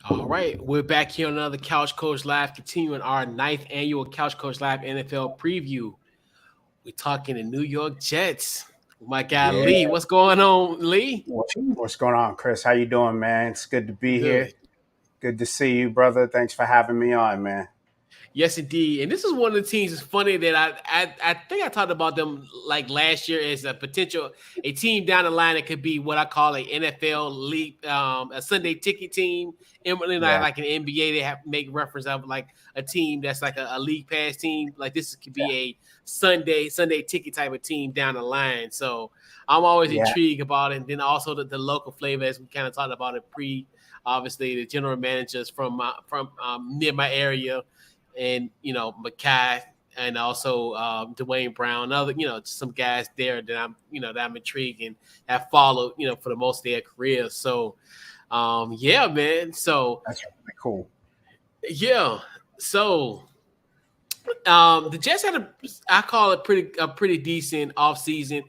All right, we're back here on another Couch Coach Live, continuing our ninth annual Couch Coach Live NFL preview. We're talking the New York Jets. My guy Yeah. Lee, what's going on, Lee? What's going on, Chris? How you doing, man? It's good to be here. Good. Good to see you, brother. Thanks for having me on, man. Yes, indeed. And this is one of the teams. It's funny that I think I talked about them like last year as a potential a team down the line that could be what I call a NFL league, a Sunday ticket team. And not Yeah. like an NBA, they have make reference of like a team that's like a league pass team. Like this could be a Sunday ticket type of team down the line. So I'm always Yeah. intrigued about it. And then also the local flavor, as we kind of talked about it obviously the general managers from near my area, and Mackay, and also Dwayne Brown, other some guys there that I'm intrigued and have followed for the most of their career. So yeah, man. So That's really cool. yeah, so the Jets had I call it pretty decent offseason.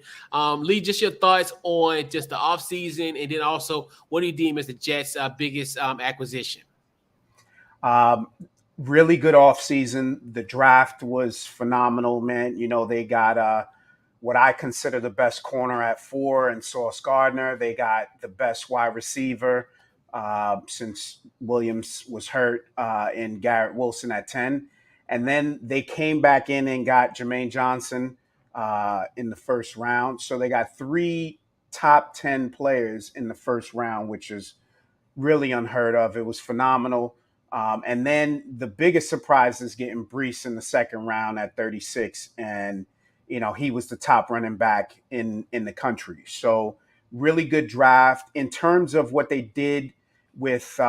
Lee, just your thoughts on just the offseason, and then also what do you deem as the Jets' biggest acquisition? Um, really good off season. The draft was phenomenal, man. They got what I consider the best corner at 4 and Sauce Gardner. They got the best wide receiver since Williams was hurt in Garrett Wilson at 10. And then they came back in and got Jermaine Johnson in the first round. So they got 3 top 10 players in the first round, which is really unheard of. It was phenomenal. And then the biggest surprise is getting Brees in the second round at 36. And, he was the top running back in the country. So really good draft. In terms of what they did with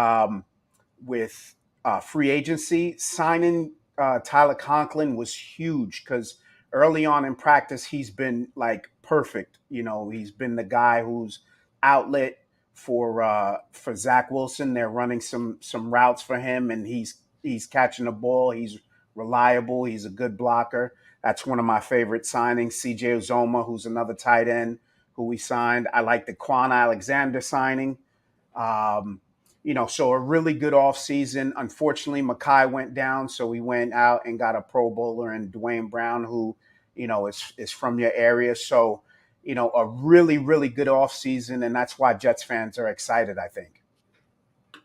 free agency, signing Tyler Conklin was huge because early on in practice, he's been like perfect. He's been the guy who's outlet for Zach Wilson. They're running some routes for him, and he's catching the ball. He's reliable. He's a good blocker. That's one of my favorite signings. CJ Uzoma, who's another tight end who we signed. I like the Quan Alexander signing. Um, so a really good offseason. Unfortunately, Mackay went down, so we went out and got a Pro Bowler and Dwayne Brown, who, is from your area. So, a really, really good offseason, and that's why Jets fans are excited, I think.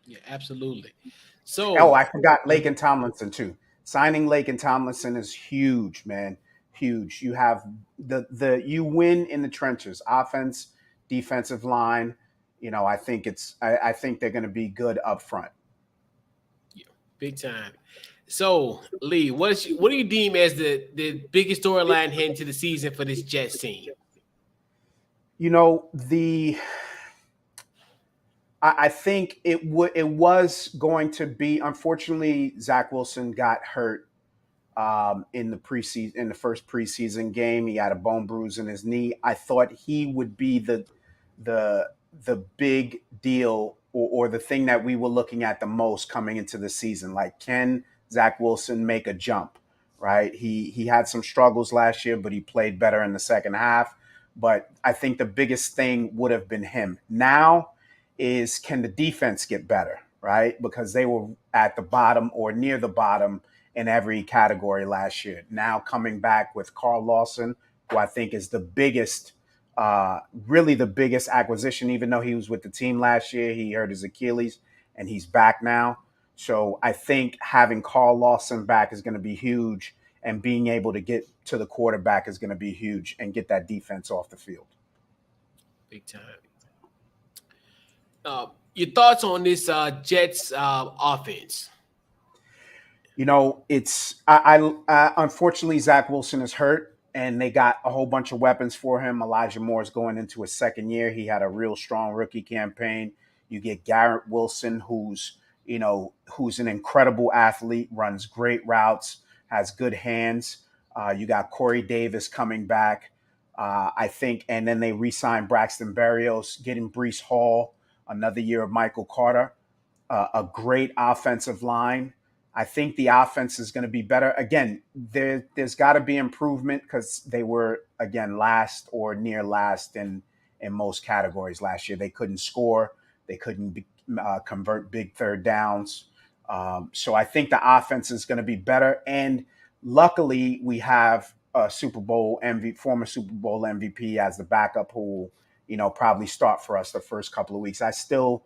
Yeah, absolutely. Oh, So I forgot Lakin Tomlinson too. Signing Lakin Tomlinson is huge, man. Huge. You have you win in the trenches, offense, defensive line. I think they're going to be good up front. yeah, big time. So Lee, what do you deem as the biggest storyline heading to the season for this Jets team? The I think it was going to be. Unfortunately, Zach Wilson got hurt in the first preseason game. He had a bone bruise in his knee. I thought he would be the the big deal, or the thing that we were looking at the most coming into the season. Like, can Zach Wilson make a jump? Right? He had some struggles last year, but he played better in the second half. But I think the biggest thing would have been him. Now is, can the defense get better? Right? Because they were at the bottom or near the bottom in every category last year. Now coming back with Carl Lawson, who I think is the biggest, really the biggest acquisition. Even though he was with the team last year, he hurt his Achilles, and he's back now. So I think having Carl Lawson back is going to be huge, and being able to get to the quarterback is going to be huge, and get that defense off the field. Big time. Your thoughts on this Jets offense? It's unfortunately Zach Wilson is hurt, and they got a whole bunch of weapons for him. Elijah Moore is going into his second year. He had a real strong rookie campaign. You get Garrett Wilson, who's an incredible athlete, runs great routes, has good hands. You got Corey Davis coming back, I think, and then they re-signed Braxton Berrios, getting Brees Hall, another year of Michael Carter, a great offensive line. I think the offense is going to be better. Again, there's got to be improvement because they were, again, last or near last in most categories last year. They couldn't score. They couldn't convert big third downs. So I think the offense is going to be better. And luckily, we have a former Super Bowl MVP as the backup who will, probably start for us the first couple of weeks. I still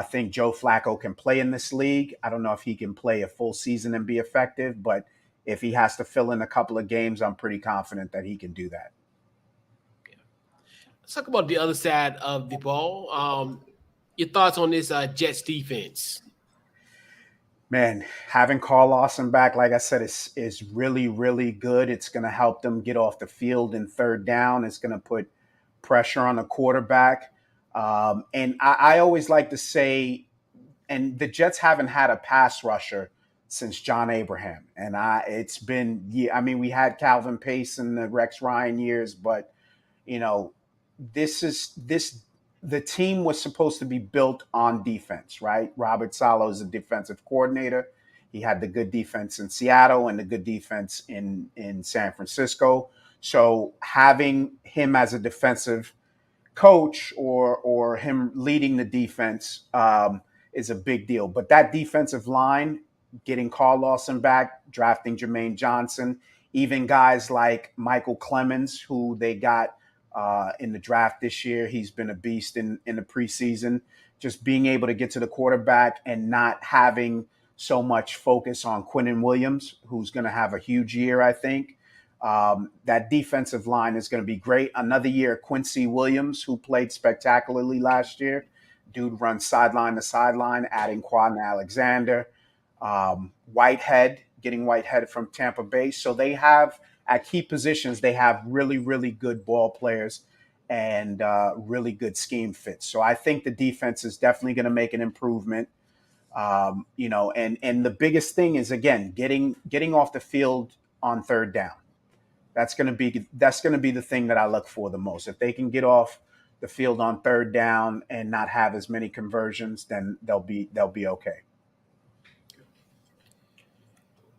think Joe Flacco can play in this league. I don't know if he can play a full season and be effective, but if he has to fill in a couple of games, I'm pretty confident that he can do that. Let's talk about the other side of the ball. Your thoughts on this Jets defense? Man, having Carl Lawson back, like I said, is really, really good. It's going to help them get off the field in third down. It's going to put pressure on the quarterback. And I always like to say, and the Jets haven't had a pass rusher since John Abraham. And it's been, yeah, I mean, we had Calvin Pace in the Rex Ryan years, but, you know, the team was supposed to be built on defense, right? Robert Saleh is a defensive coordinator. He had the good defense in Seattle and the good defense in San Francisco. So having him as a defensive coach or him leading the defense is a big deal. But that defensive line, getting Carl Lawson back, drafting Jermaine Johnson, even guys like Michael Clemens, who they got in the draft this year. He's been a beast in the preseason. Just being able to get to the quarterback and not having so much focus on Quinnen Williams, who's going to have a huge year, I think. That defensive line is going to be great. Another year, Quincy Williams, who played spectacularly last year. Dude runs sideline to sideline, adding Quaden Alexander. Getting Whitehead from Tampa Bay. So they have, at key positions, they have really, really good ball players and really good scheme fits. So I think the defense is definitely going to make an improvement. And the biggest thing is, again, getting off the field on third down. That's going to be the thing that I look for the most. If they can get off the field on third down and not have as many conversions, then they'll be okay.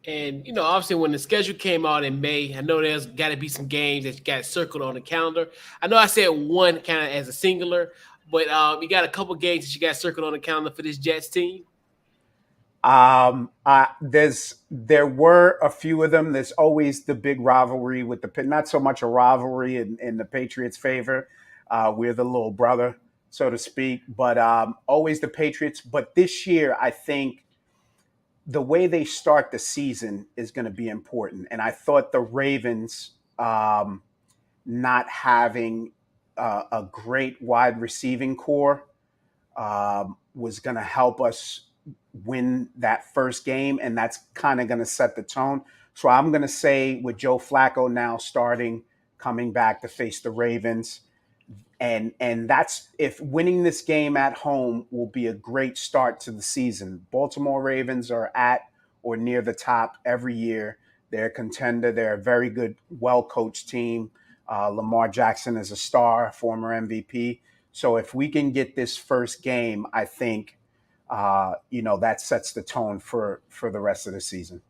And obviously, when the schedule came out in May, I know there's got to be some games that you got circled on the calendar. I know I said one kind of as a singular, but you got a couple games that you got circled on the calendar for this Jets team. There were a few of them. There's always the big rivalry with not so much a rivalry in the Patriots' favor. We're the little brother, so to speak, but always the Patriots. But this year, I think the way they start the season is going to be important. And I thought the Ravens not having a great wide receiving core was going to help us win that first game, and that's kind of going to set the tone. So I'm going to say with Joe Flacco now coming back to face the Ravens, and that's, if winning this game at home will be a great start to the season. Baltimore Ravens are at or near the top every year. They're a contender. They're a very good, well-coached team. Lamar Jackson is a star, former MVP. So if we can get this first game, I think that sets the tone for the rest of the season.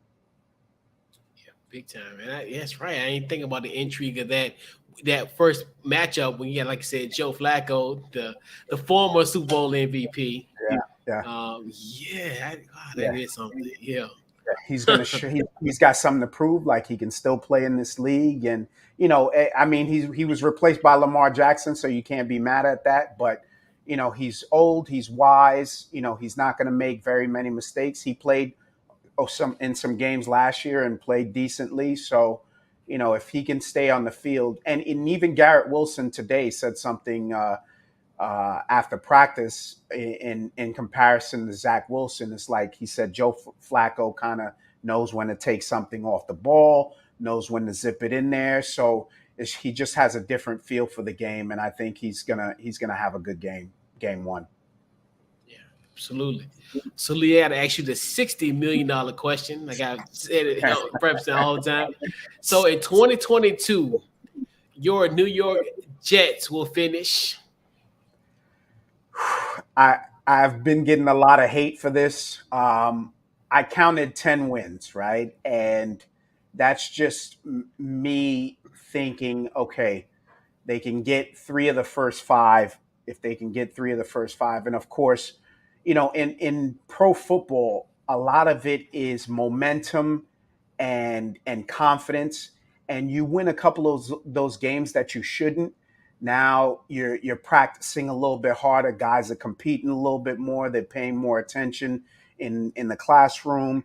Yeah, big time, man. That's right. I ain't thinking about the intrigue of that first matchup when you got, like I said, Joe Flacco, the former Super Bowl MVP. Yeah. That is something. Yeah. He's gonna he's got something to prove, like he can still play in this league. And I mean, he was replaced by Lamar Jackson, so you can't be mad at that. But he's old, he's wise. He's not going to make very many mistakes. He played in some games last year and played decently. So if he can stay on the field, and even Garrett Wilson today said something after practice in comparison to Zach Wilson. It's like he said Joe Flacco kind of knows when to take something off the ball, knows when to zip it in there. So he just has a different feel for the game, and I think he's gonna have a good game one. Yeah, absolutely. So Lee, I had to ask you the $60 million question. Like I said it prefacing all the time. So in 2022, your New York Jets will finish. I've been getting a lot of hate for this. I counted 10 wins, right? And that's just me thinking, okay, they can get 3 of the first 5. If they can get 3 of the first 5, and of course, in pro football, a lot of it is momentum and confidence, and you win a couple of those games that you shouldn't. Now you're practicing a little bit harder. Guys are competing a little bit more. They're paying more attention in the classroom.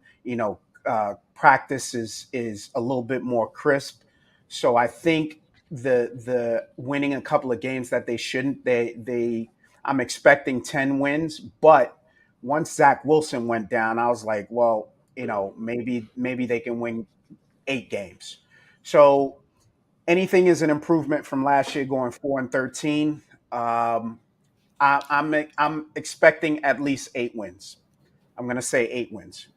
Practice is a little bit more crisp. So I think the winning a couple of games that they shouldn't, they I'm expecting 10 wins, but once Zach Wilson went down, I was like, well, maybe they can win 8 games. So anything is an improvement from last year, going 4-13. I'm expecting at least 8 wins. I'm going to say 8 wins,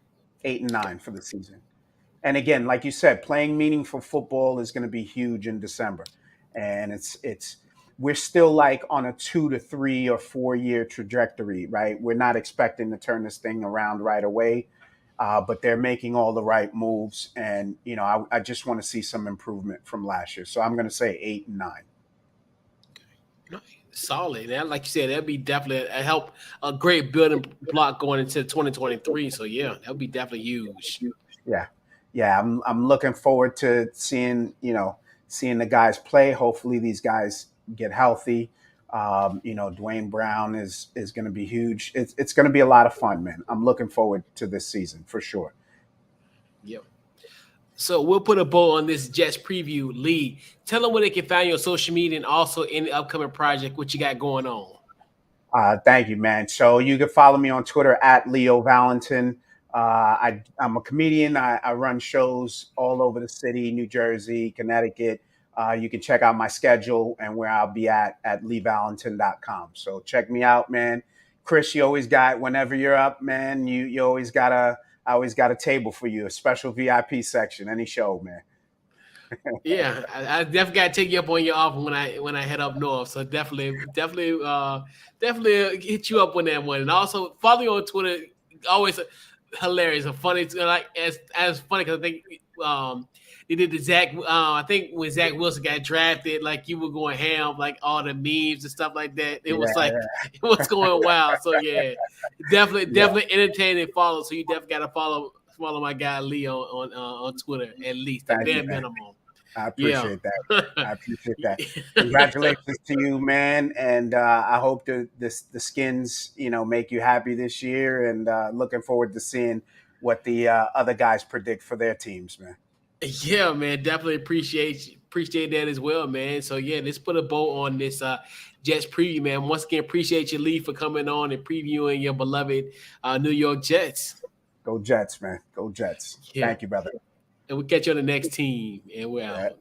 8 and 9 for the season. And again, like you said, playing meaningful football is going to be huge in December, and it's we're still like on a 2 to 3 or 4 year trajectory, right? We're not expecting to turn this thing around right away, but they're making all the right moves, and I just want to see some improvement from last year. So I'm going to say 8 and 9. Solid. And like you said, that'd be definitely a great building block going into 2023. So yeah, that'd be definitely huge. Yeah, yeah. I'm looking forward to seeing the guys play. Hopefully, these guys get healthy. Dwayne Brown is going to be huge. It's going to be a lot of fun, man. I'm looking forward to this season for sure. Yep. So we'll put a bow on this Jets preview. Lee, tell them where they can find you on social media and also any upcoming project, what you got going on. Thank you, man. So you can follow me on Twitter at Leo Valentin. I'm a comedian. I run shows all over the city, New Jersey, Connecticut. You can check out my schedule and where I'll be at leevalentin.com. So check me out, man. Chris, you always got, whenever you're up, man, I always got a table for you, a special VIP section, any show, man. Yeah, I definitely got to take you up on your offer when I head up north. So definitely hit you up on that one. And also follow you on Twitter. Always hilarious and funny. Like as funny because I think they did the Zach. I think when Zach Wilson got drafted, like you were going ham, like all the memes and stuff like that. It was it was going wild. So yeah, definitely entertaining. Follow. So you definitely got to follow my guy Leo on Twitter at least at bare minimum. I appreciate that. I appreciate that. Congratulations to you, man. And I hope the skins, make you happy this year. And looking forward to seeing what the other guys predict for their teams, man. Yeah, man. Definitely appreciate that as well, man. So yeah, let's put a bow on this Jets preview, man. Once again, appreciate you, Lee, for coming on and previewing your beloved New York Jets. Go Jets, man. Go Jets. Yeah. Thank you, brother. And we'll catch you on the next team. And we're out.